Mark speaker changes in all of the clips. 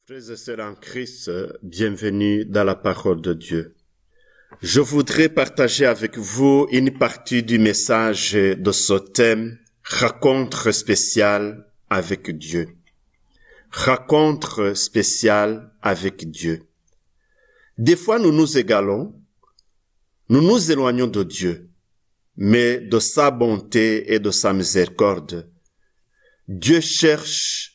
Speaker 1: Frères et sœurs en Christ, bienvenue dans la parole de Dieu. Je voudrais partager avec vous une partie du message de ce thème, rencontre spéciale avec Dieu. Rencontre spéciale avec Dieu. Des fois, nous nous égalons, nous nous éloignons de Dieu, mais de sa bonté et de sa miséricorde, Dieu cherche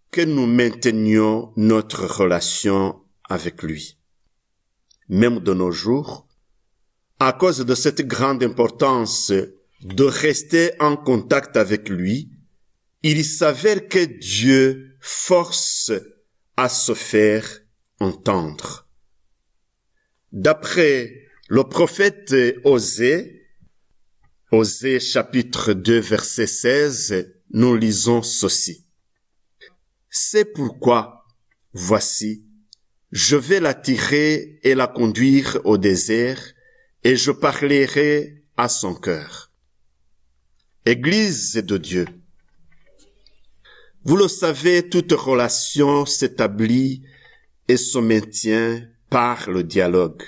Speaker 1: que nous maintenions notre relation avec lui. Même de nos jours, à cause de cette grande importance de rester en contact avec lui, il s'avère que Dieu force à se faire entendre. D'après le prophète Osée chapitre 2 verset 16, nous lisons ceci. C'est pourquoi, voici, je vais l'attirer et la conduire au désert, et je parlerai à son cœur. Église de Dieu. Vous le savez, toute relation s'établit et se maintient par le dialogue.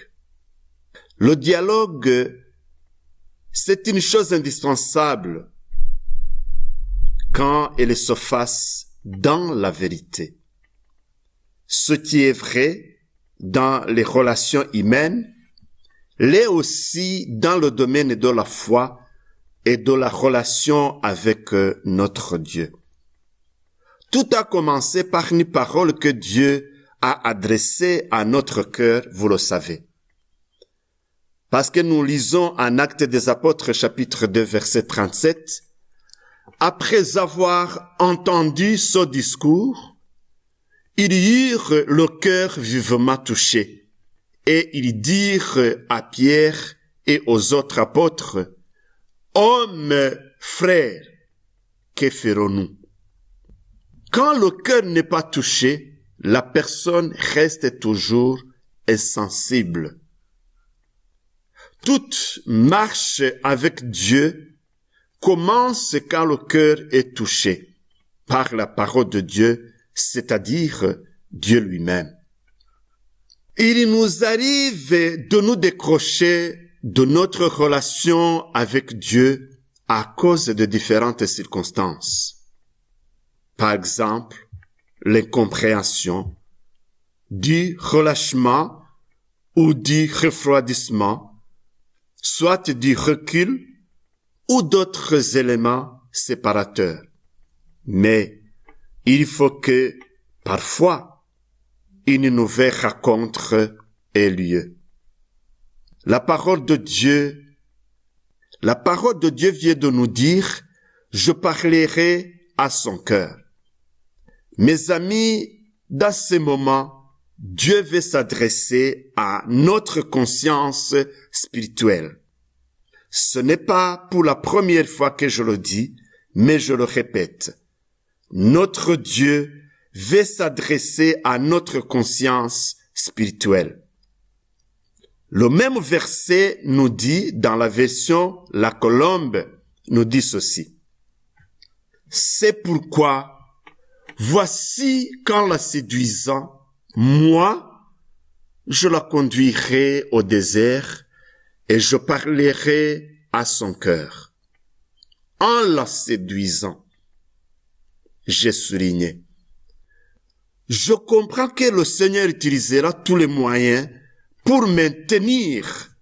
Speaker 1: Le dialogue, c'est une chose indispensable quand elle se fasse dans la vérité. Ce qui est vrai dans les relations humaines l'est aussi dans le domaine de la foi et de la relation avec notre Dieu. Tout a commencé par une parole que Dieu a adressée à notre cœur, vous le savez. Parce que nous lisons en Actes des Apôtres chapitre 2 verset 37, après avoir entendu ce discours, ils eurent le cœur vivement touché, et ils dirent à Pierre et aux autres apôtres, « Hommes, frères, que ferons-nous » Quand le cœur n'est pas touché, la personne reste toujours insensible. Toute marche avec Dieu commence quand le cœur est touché par la parole de Dieu, c'est-à-dire Dieu lui-même. Il nous arrive de nous décrocher de notre relation avec Dieu à cause de différentes circonstances. Par exemple, l'incompréhension, du relâchement ou du refroidissement, soit du recul ou d'autres éléments séparateurs. Mais il faut que, parfois, une nouvelle rencontre ait lieu. La parole de Dieu vient de nous dire, je parlerai à son cœur. Mes amis, dans ces moments, Dieu veut s'adresser à notre conscience spirituelle. Ce n'est pas pour la première fois que je le dis, mais je le répète. Notre Dieu veut s'adresser à notre conscience spirituelle. Le même verset nous dit, dans la version La Colombe, nous dit ceci. C'est pourquoi, voici qu'en la séduisant, moi, je la conduirai au désert, et je parlerai à son cœur. En la séduisant, j'ai souligné. Je comprends que le Seigneur utilisera tous les moyens pour maintenir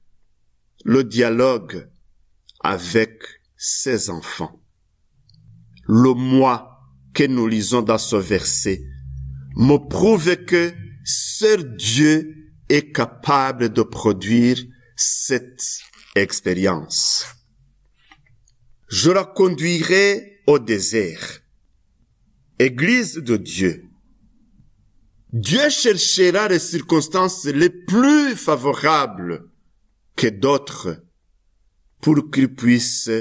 Speaker 1: le dialogue avec ses enfants. Le moi que nous lisons dans ce verset me prouve que seul Dieu est capable de produire cette expérience. Je la conduirai au désert. Église de Dieu. Dieu cherchera les circonstances les plus favorables que d'autres pour qu'il puisse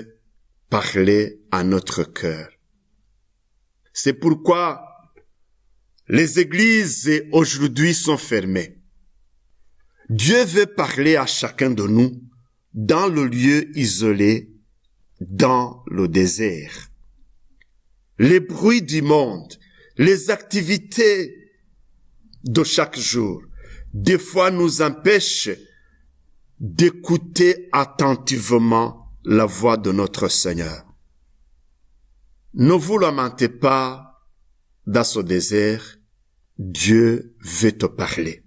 Speaker 1: parler à notre cœur. C'est pourquoi les églises aujourd'hui sont fermées. Dieu veut parler à chacun de nous dans le lieu isolé, dans le désert. Les bruits du monde, les activités de chaque jour, des fois nous empêchent d'écouter attentivement la voix de notre Seigneur. Ne vous lamentez pas dans ce désert, Dieu veut te parler.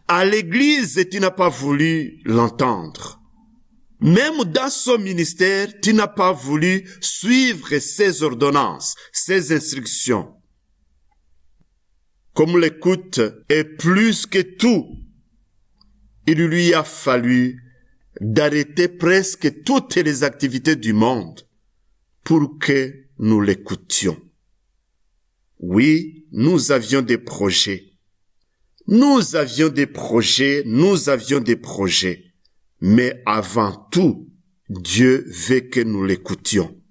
Speaker 1: À l'église, tu n'as pas voulu l'entendre. Même dans son ministère, tu n'as pas voulu suivre ses ordonnances, ses instructions. Comme l'écoute est plus que tout, il lui a fallu d'arrêter presque toutes les activités du monde pour que nous l'écoutions. Oui, nous avions des projets. Mais avant tout, Dieu veut que nous l'écoutions.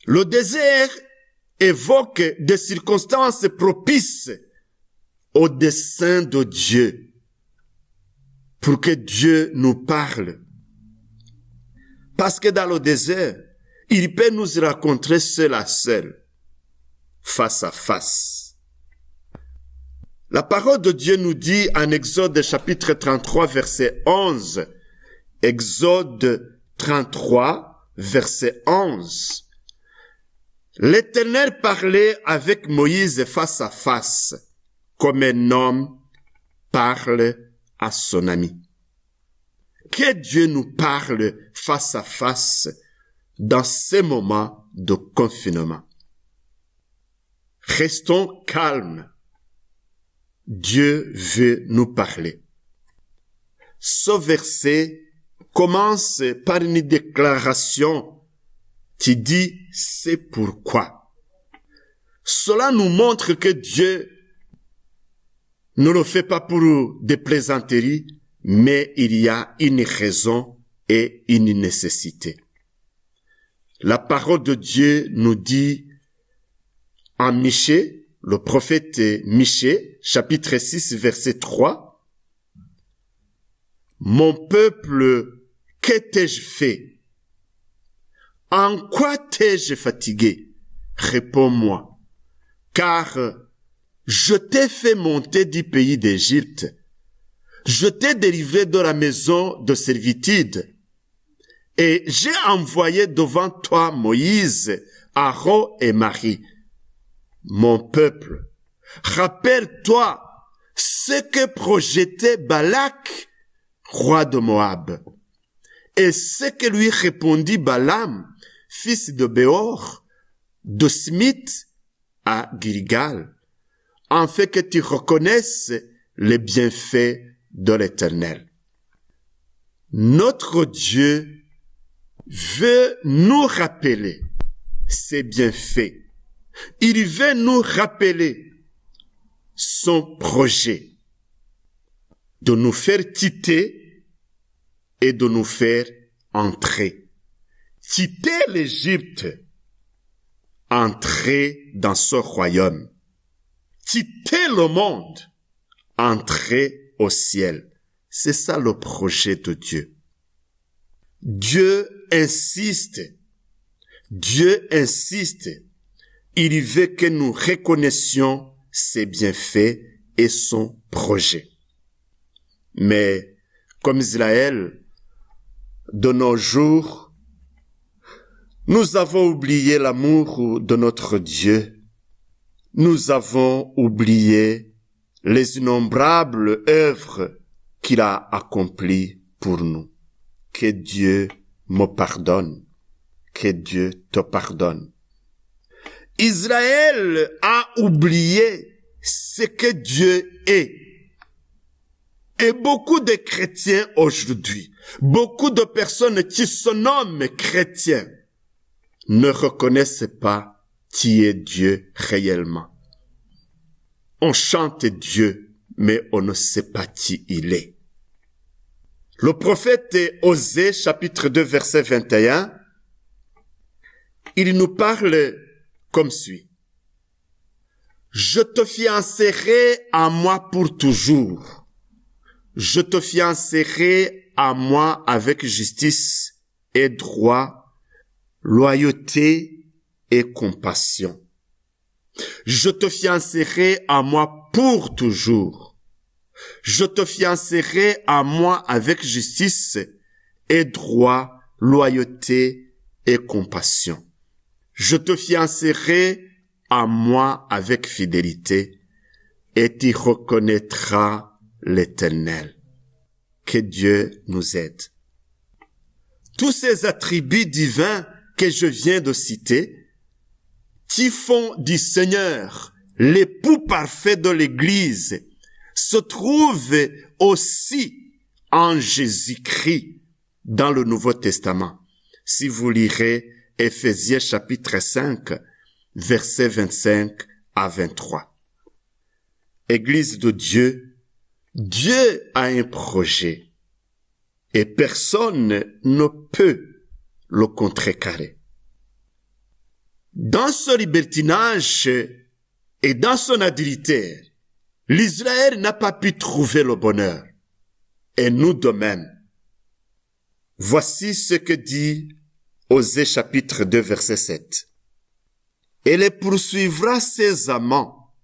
Speaker 1: Le désert évoque des circonstances propices au dessein de Dieu pour que Dieu nous parle. Parce que dans le désert, il peut nous rencontrer seul à seul, face à face. La parole de Dieu nous dit en Exode chapitre 33 verset 11, Exode 33 verset 11, l'Éternel parlait avec Moïse face à face, comme un homme parle à son ami. Que Dieu nous parle face à face dans ces moments de confinement. Restons calmes. Dieu veut nous parler. Ce verset commence par une déclaration qui dit « c'est pourquoi ». Cela nous montre que Dieu ne le fait pas pour des plaisanteries, mais il y a une raison et une nécessité. La parole de Dieu nous dit en Michée, le prophète Michée, chapitre 6, verset 3, « Mon peuple, que t'ai-je fait? En quoi t'ai-je fatigué? Réponds-moi, car je t'ai fait monter du pays d'Égypte. Je t'ai délivré de la maison de servitude. Et j'ai envoyé devant toi Moïse, Aaron et Marie. Mon peuple, rappelle-toi ce que projetait Balak, roi de Moab, et ce que lui répondit Balaam, fils de Béor, de Smith à Gilgal, en fait que tu reconnaisses les bienfaits de l'Éternel. Notre Dieu veut nous rappeler ses bienfaits. Il veut nous rappeler son projet de nous faire quitter et de nous faire entrer. Quitter l'Égypte, entrer dans ce royaume. Quitter le monde, entrer au ciel. C'est ça le projet de Dieu. Dieu insiste. Il veut que nous reconnaissions ses bienfaits et son projet. Mais, comme Israël, de nos jours, nous avons oublié l'amour de notre Dieu. Nous avons oublié les innombrables œuvres qu'il a accomplies pour nous. Que Dieu me pardonne. Que Dieu te pardonne. Israël a oublié ce que Dieu est. Et beaucoup de chrétiens aujourd'hui, beaucoup de personnes qui se nomment chrétiens, ne reconnaissent pas qui est Dieu réellement. On chante Dieu, mais on ne sait pas qui il est. Le prophète Osée, chapitre 2, verset 21, il nous parle comme suit. « Je te fiancerai à moi pour toujours. Je te fiancerai à moi avec justice et droit, loyauté et compassion. Je te fiancerai à moi pour toujours. Je te fiancerai à moi avec justice et droit, loyauté et compassion. Je te fiancerai à moi avec fidélité et tu reconnaîtras l'Éternel. Que Dieu nous aide. Tous ces attributs divins que je viens de citer, qui font du Seigneur l'époux parfait de l'Église, se trouvent aussi en Jésus-Christ dans le Nouveau Testament. Si vous lirez Éphésiens chapitre 5, versets 25 à 23. Église de Dieu, Dieu a un projet et personne ne peut le contrecarrer. Dans son libertinage et dans son adultère, l'Israël n'a pas pu trouver le bonheur. Et nous de même. Voici ce que dit Osée chapitre 2 verset 7. Elle poursuivra ses amants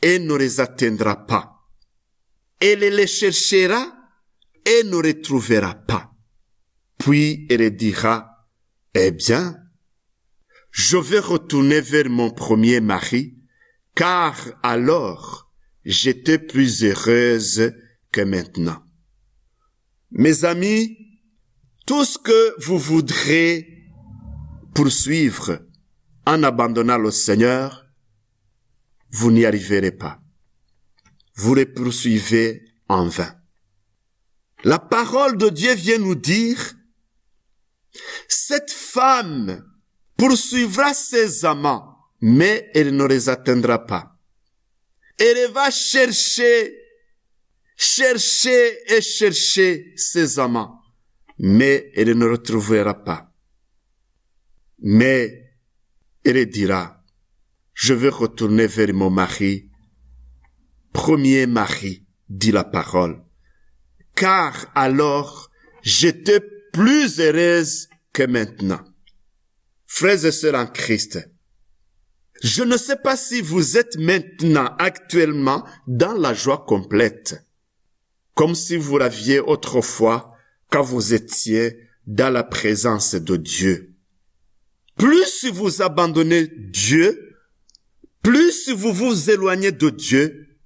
Speaker 1: et ne les atteindra pas. Elle les cherchera et ne les trouvera pas. Puis elle dira, eh bien, je vais retourner vers mon premier mari, car alors j'étais plus heureuse que maintenant. Mes amis, tout ce que vous voudrez poursuivre en abandonnant le Seigneur, vous n'y arriverez pas. Vous les poursuivez en vain. La parole de Dieu vient nous dire, cette femme poursuivra ses amants, mais elle ne les atteindra pas. Elle va chercher et chercher ses amants, mais elle ne retrouvera pas. Mais elle dira, je vais retourner vers mon mari, premier mari, dit la parole, car alors j'étais plus heureuse que maintenant. Frères et sœurs en Christ, je ne sais pas si vous êtes maintenant, actuellement, dans la joie complète, comme si vous l'aviez autrefois quand vous étiez dans la présence de Dieu. Plus vous abandonnez Dieu, plus vous vous éloignez de Dieu,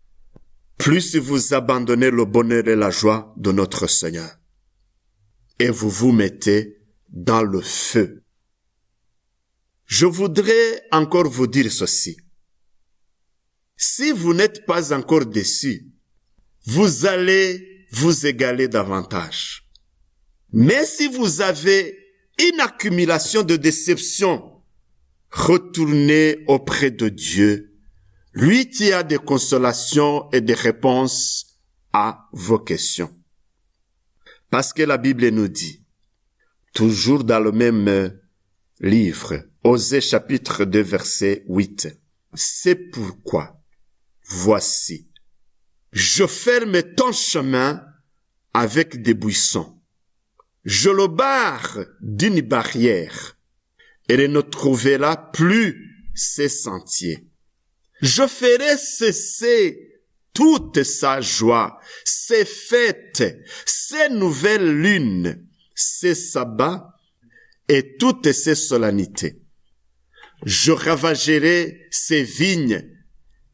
Speaker 1: plus vous abandonnez le bonheur et la joie de notre Seigneur. Et vous vous mettez dans le feu. Je voudrais encore vous dire ceci. Si vous n'êtes pas encore déçus, vous allez vous égaler davantage. Mais si vous avez une accumulation de déceptions, retournez auprès de Dieu, lui qui a des consolations et des réponses à vos questions. Parce que la Bible nous dit, toujours dans le même livre, Osée chapitre 2 verset 8, c'est pourquoi, voici, je ferme ton chemin avec des buissons. Je le barre d'une barrière. Elle ne trouvera plus ses sentiers. Je ferai cesser toute sa joie, ses fêtes, ses nouvelles lunes, ses sabbats et toutes ses solennités. Je ravagerai ses vignes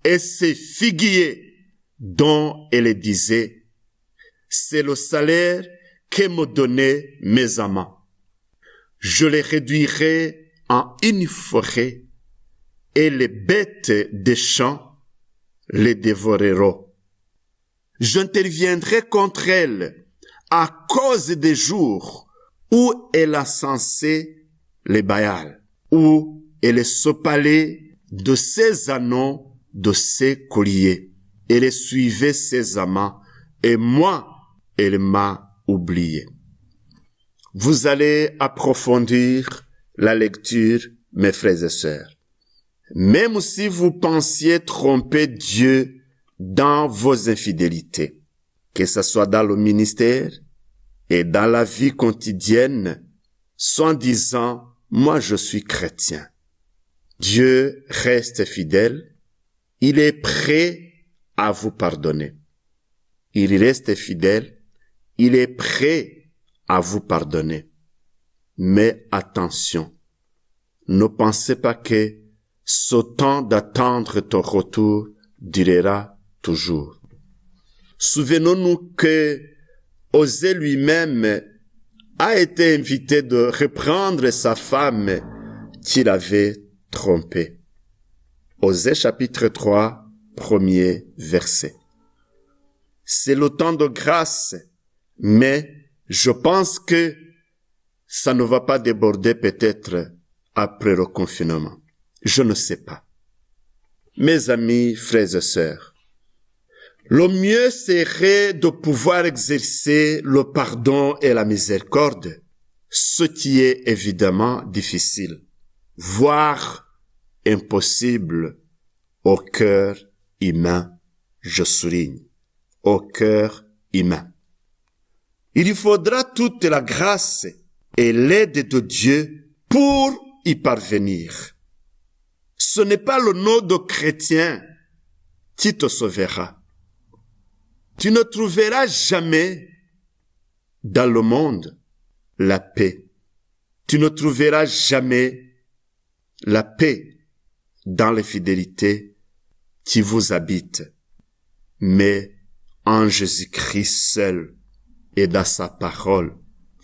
Speaker 1: et ses figuiers dont elle disait, c'est le salaire que me donnaient mes amants. Je les réduirai en une forêt et les bêtes des champs les dévoreront. J'interviendrai contre elles à cause des jours où elle a censé les Baals, où elle se parlait de ses anneaux, de ses colliers. Elle suivait ses amants, et moi, elle m'a oublié. Vous allez approfondir la lecture, mes frères et sœurs. Même si vous pensiez tromper Dieu dans vos infidélités, que ce soit dans le ministère et dans la vie quotidienne, sans disant, moi je suis chrétien. Dieu reste fidèle il est prêt à vous pardonner. Il reste fidèle, il est prêt à vous pardonner. Mais attention, ne pensez pas que ce temps d'attendre ton retour durera toujours. Souvenons-nous que Osée lui-même a été invité de reprendre sa femme qu'il avait trompée. Osée chapitre 3, premier verset. C'est le temps de grâce, mais je pense que ça ne va pas déborder peut-être après le confinement. Je ne sais pas. Mes amis, frères et sœurs, le mieux serait de pouvoir exercer le pardon et la miséricorde, ce qui est évidemment difficile, voire impossible au cœur humain, je souligne, au cœur humain. Il faudra toute la grâce et l'aide de Dieu pour y parvenir. Ce n'est pas le nom de chrétien qui te sauvera. Tu ne trouveras jamais dans le monde la paix. Tu ne trouveras jamais la paix dans les fidélités qui vous habitent, mais en Jésus-Christ seul et dans sa parole,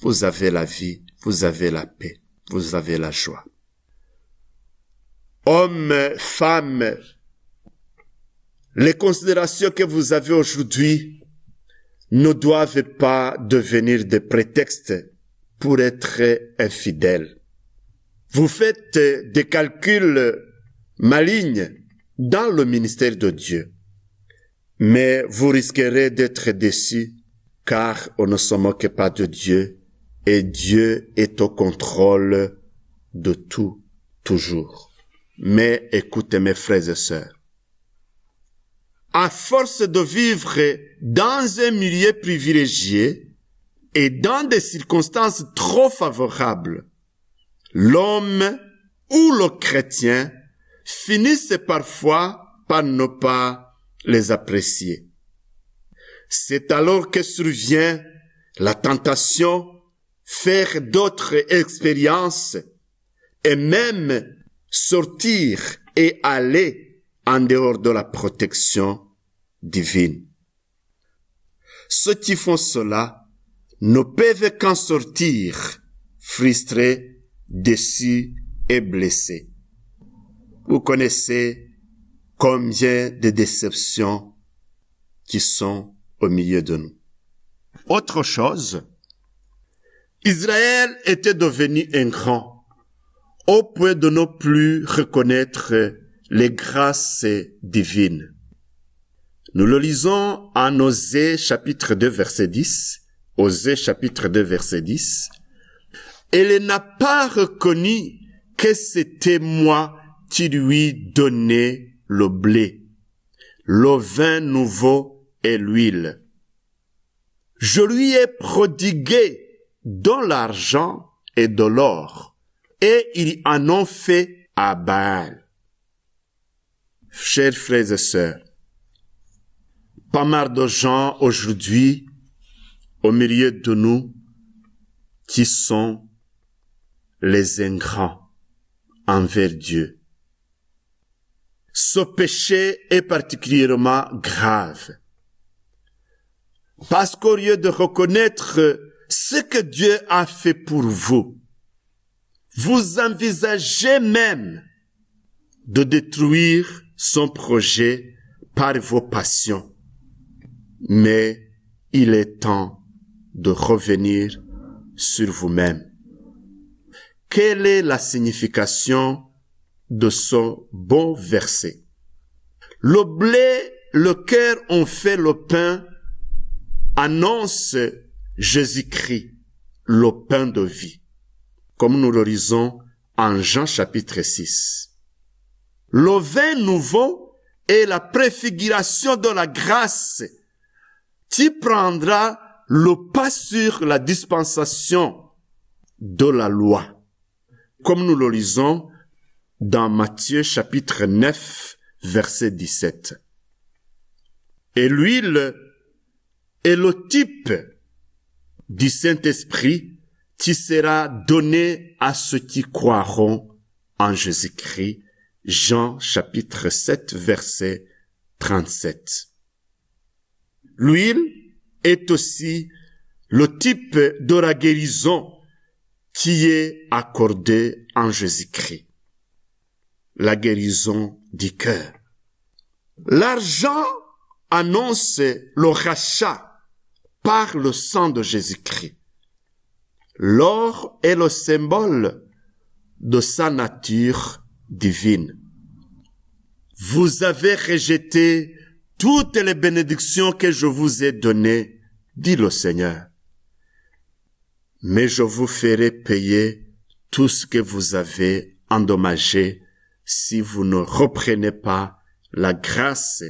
Speaker 1: vous avez la vie, vous avez la paix, vous avez la joie. Hommes, femmes, les considérations que vous avez aujourd'hui ne doivent pas devenir des prétextes pour être infidèles. Vous faites des calculs malignes dans le ministère de Dieu, mais vous risquerez d'être déçus car on ne se moque pas de Dieu et Dieu est au contrôle de tout, toujours. Mais écoutez mes frères et sœurs, à force de vivre dans un milieu privilégié et dans des circonstances trop favorables, l'homme ou le chrétien finissent parfois par ne pas les apprécier. C'est alors que survient la tentation, faire d'autres expériences et même sortir et aller en dehors de la protection divine. Ceux qui font cela ne peuvent qu'en sortir frustrés, déçus et blessés. Vous connaissez combien de déceptions qui sont au milieu de nous. Autre chose, Israël était devenu ingrat au point de ne plus reconnaître les grâces divines. Nous le lisons en Osée chapitre 2 verset 10. Osée chapitre 2 verset 10. Elle n'a pas reconnu que c'était moi qui lui donnais le blé, le vin nouveau et l'huile. Je lui ai prodigué de l'argent et de l'or, et ils en ont fait à Baal. Chers frères et sœurs, pas mal de gens aujourd'hui au milieu de nous qui sont les ingrats envers Dieu. Ce péché est particulièrement grave parce qu'au lieu de reconnaître ce que Dieu a fait pour vous, vous envisagez même de détruire son projet par vos passions. Mais il est temps de revenir sur vous-même. Quelle est la signification de ce bon verset? Le blé, lequel on fait le pain, annonce Jésus-Christ, le pain de vie, comme nous le lisons en Jean chapitre 6. Le vin nouveau est la préfiguration de la grâce qui prendra le pas sur la dispensation de la loi, comme nous le lisons dans Matthieu chapitre 9, verset 17. Et l'huile est le type du Saint-Esprit qui sera donné à ceux qui croiront en Jésus-Christ. Jean chapitre 7 verset 37. L'huile est aussi le type de la guérison qui est accordée en Jésus-Christ. La guérison du cœur. L'argent annonce le rachat par le sang de Jésus-Christ. L'or est le symbole de sa nature divine. Vous avez rejeté toutes les bénédictions que je vous ai données, dit le Seigneur. Mais je vous ferai payer tout ce que vous avez endommagé si vous ne reprenez pas la grâce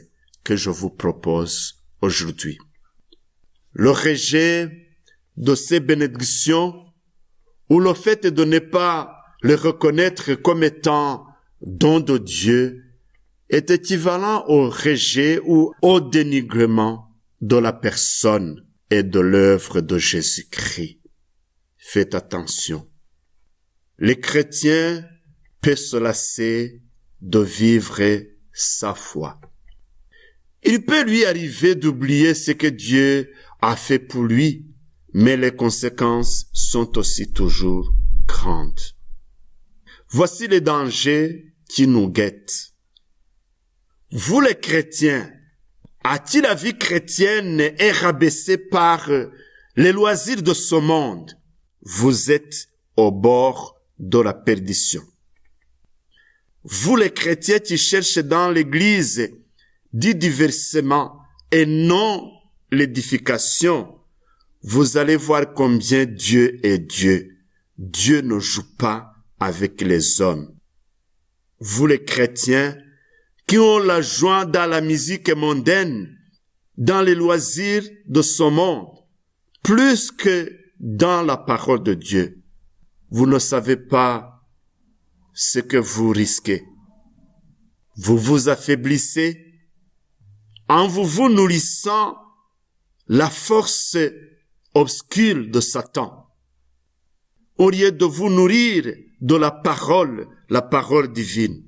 Speaker 1: que je vous propose aujourd'hui. Le rejet de ces bénédictions ou le fait de ne pas le reconnaître comme étant don de Dieu est équivalent au rejet ou au dénigrement de la personne et de l'œuvre de Jésus-Christ. Faites attention. Les chrétiens peuvent se lasser de vivre sa foi. Il peut lui arriver d'oublier ce que Dieu a fait pour lui, mais les conséquences sont aussi toujours grandes. Voici les dangers qui nous guettent. Vous les chrétiens, à qui la vie chrétienne est rabaissée par les loisirs de ce monde, vous êtes au bord de la perdition. Vous les chrétiens qui cherchez dans l'église du divertissement et non l'édification, vous allez voir combien Dieu est Dieu. Dieu ne joue pas avec les hommes. Vous les chrétiens qui ont la joie dans la musique mondaine, dans les loisirs de ce monde, plus que dans la parole de Dieu, vous ne savez pas ce que vous risquez. Vous vous affaiblissez en vous nourrissant la force obscure de Satan. Au lieu de vous nourrir de la parole divine,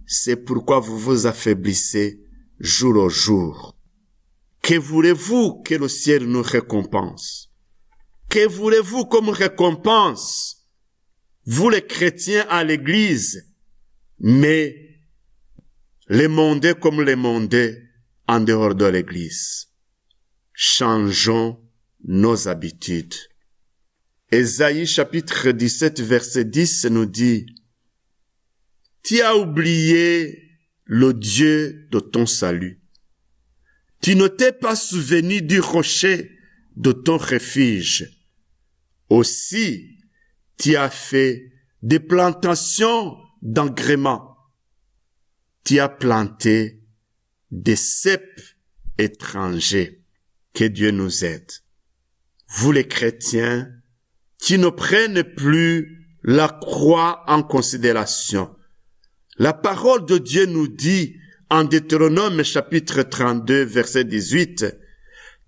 Speaker 1: c'est pourquoi vous vous affaiblissez jour au jour. Que voulez-vous que le ciel nous récompense? Que voulez-vous comme récompense? Vous les chrétiens à l'église, mais les mondés comme les mondés en dehors de l'église. Changeons nos habitudes. Ésaïe chapitre 17 verset 10 nous dit: Tu as oublié le Dieu de ton salut. Tu ne t'es pas souvenu du rocher de ton refuge. Aussi, tu as fait des plantations d'agréments. Tu as planté des cèpes étrangers. Que Dieu nous aide. Vous les chrétiens qui ne prennent plus la croix en considération. La parole de Dieu nous dit en Deutéronome chapitre 32 verset 18,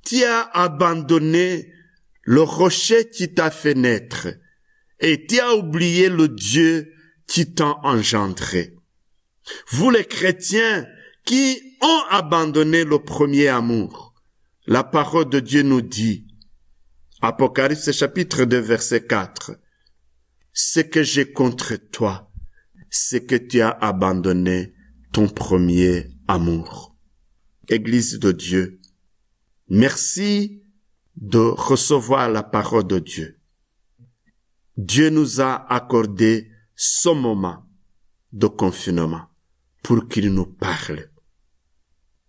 Speaker 1: tu as abandonné le rocher qui t'a fait naître et tu as oublié le Dieu qui t'a engendré. Vous les chrétiens qui ont abandonné le premier amour, la parole de Dieu nous dit, Apocalypse chapitre 2 verset 4, ce que j'ai contre toi, c'est que tu as abandonné ton premier amour. Église de Dieu, merci de recevoir la parole de Dieu. Dieu nous a accordé ce moment de confinement pour qu'il nous parle.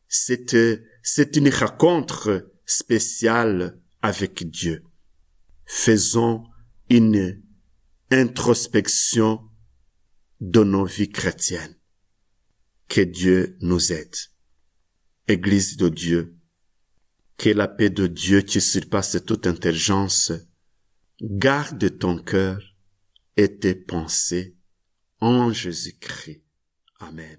Speaker 1: C'est une rencontre spéciale avec Dieu. Faisons une introspection de nos vies chrétiennes. Que Dieu nous aide. Église de Dieu, que la paix de Dieu qui surpasse toute intelligence garde ton cœur et tes pensées en Jésus-Christ. Amen.